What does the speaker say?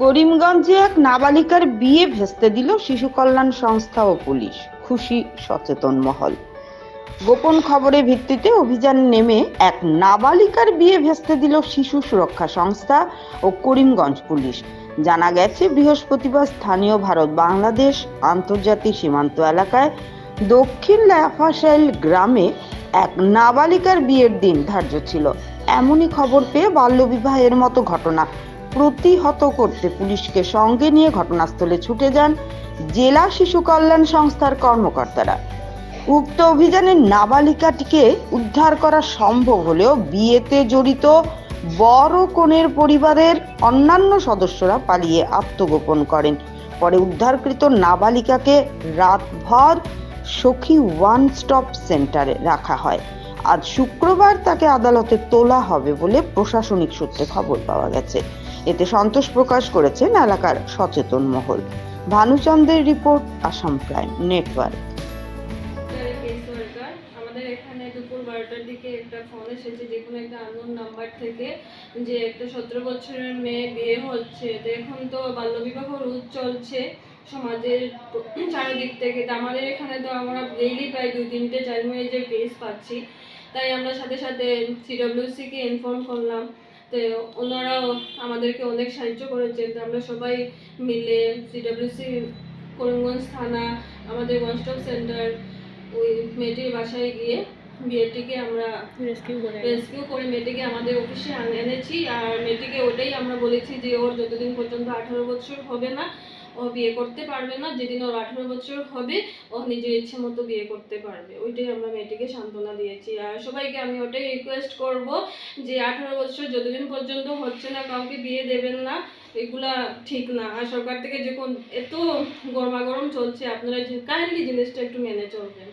করিমগঞ্জে এক নাবালিকার বিয়ে ভেস্তে দিল শিশু কল্যাণ সংস্থা ও পুলিশ। খুশি সচেতন মহল। গোপন খবরের ভিত্তিতে অভিযান নেমে এক নাবালিকার বিয়ে ভেস্তে দিল শিশু সুরক্ষা সংস্থা ও করিমগঞ্জ পুলিশ। জানা গেছে, বৃহস্পতিবার স্থানীয় ভারত বাংলাদেশ আন্তর্জাতিক সীমান্ত এলাকায় দক্ষিণ লাফাশাইল গ্রামে এক নাবালিকার বিয়ের দিন ধার্য ছিল। এমনই খবর পেয়ে বাল্যবিবাহের মতো ঘটনা প্রতিহত করতে পুলিশকে সঙ্গে নিয়ে ঘটনাস্থলে ছুটে যান জেলা শিশু কল্যাণ সংস্থার কর্মকর্তারা। উক্ত অভিযানে নাবালিকাটিকে উদ্ধার করা সম্ভব হলেও বিয়েতে জড়িত বড় কনের পরিবারের অন্যান্য সদস্যরা পালিয়ে আত্মগোপন করেন। পরে উদ্ধারকৃত নাবালিকাকে রাতভর সখী ওয়ান স্টপ সেন্টারে রাখা হয়। আজ শুক্রবার তাকে আদালতে তোলা হবে বলে প্রশাসনিক সূত্রে খবর পাওয়া গেছে। এতে সন্তোষ প্রকাশ করেছেন এলাকার সচেতন মহল। ভানুচন্দ্রের রিপোর্ট, আসাম প্রাইম নেটওয়ার্ক। আমাদের এখানে দুপুর 12টার দিকে একটা ফোন এসেছে যে কোনো একটা আননোন নাম্বার থেকে, যে একটা 17 বছরের মেয়ে বিয়ে হচ্ছে। তো এখন তো বাল্যবিবাহ রোধ চলছে সমাজের চারিদিক থেকে। তো আমাদের এখানে তো আমরা ডেইলি প্রায় 2-3টে চাইল্ড ম্যারেজের কেস পাচ্ছি। তাই আমরা সাথে সাথে সিডব্লিউসিকে ইনফর্ম করলাম। তো ওনারাও আমাদেরকে অনেক সাহায্য করেছেন। তো আমরা সবাই মিলে সিডব্লিউসি, করিমগঞ্জ থানা, আমাদের ওয়ান স্টপ সেন্টার, ওই মেয়েটির বাসায় গিয়ে বিয়েটিকে আমরা রেস্কিউ করে মেয়েটিকে আমাদের অফিসে এনেছি। আর মেয়েটিকে ওটাই আমরা বলেছি যে ওর যতদিন পর্যন্ত 18 বছর হবে না ও বিয়ে করতে পারবে না। যেদিন ওর 18 বছর হবে ও নিজের ইচ্ছে মতো বিয়ে করতে পারবে, ওইটাই আমরা মেয়েটিকে সান্ত্বনা দিয়েছি। আর সবাইকে আমি ওটাই রিকোয়েস্ট করব যে 18 বছর যতদিন পর্যন্ত হচ্ছে না কাউকে বিয়ে দেবেন না, এগুলা ঠিক না। আর সরকার থেকে যখন এত গরমাগরম চলছে, আপনারা কাইন্ডলি জিনিসটা একটু মেনে চলবেন।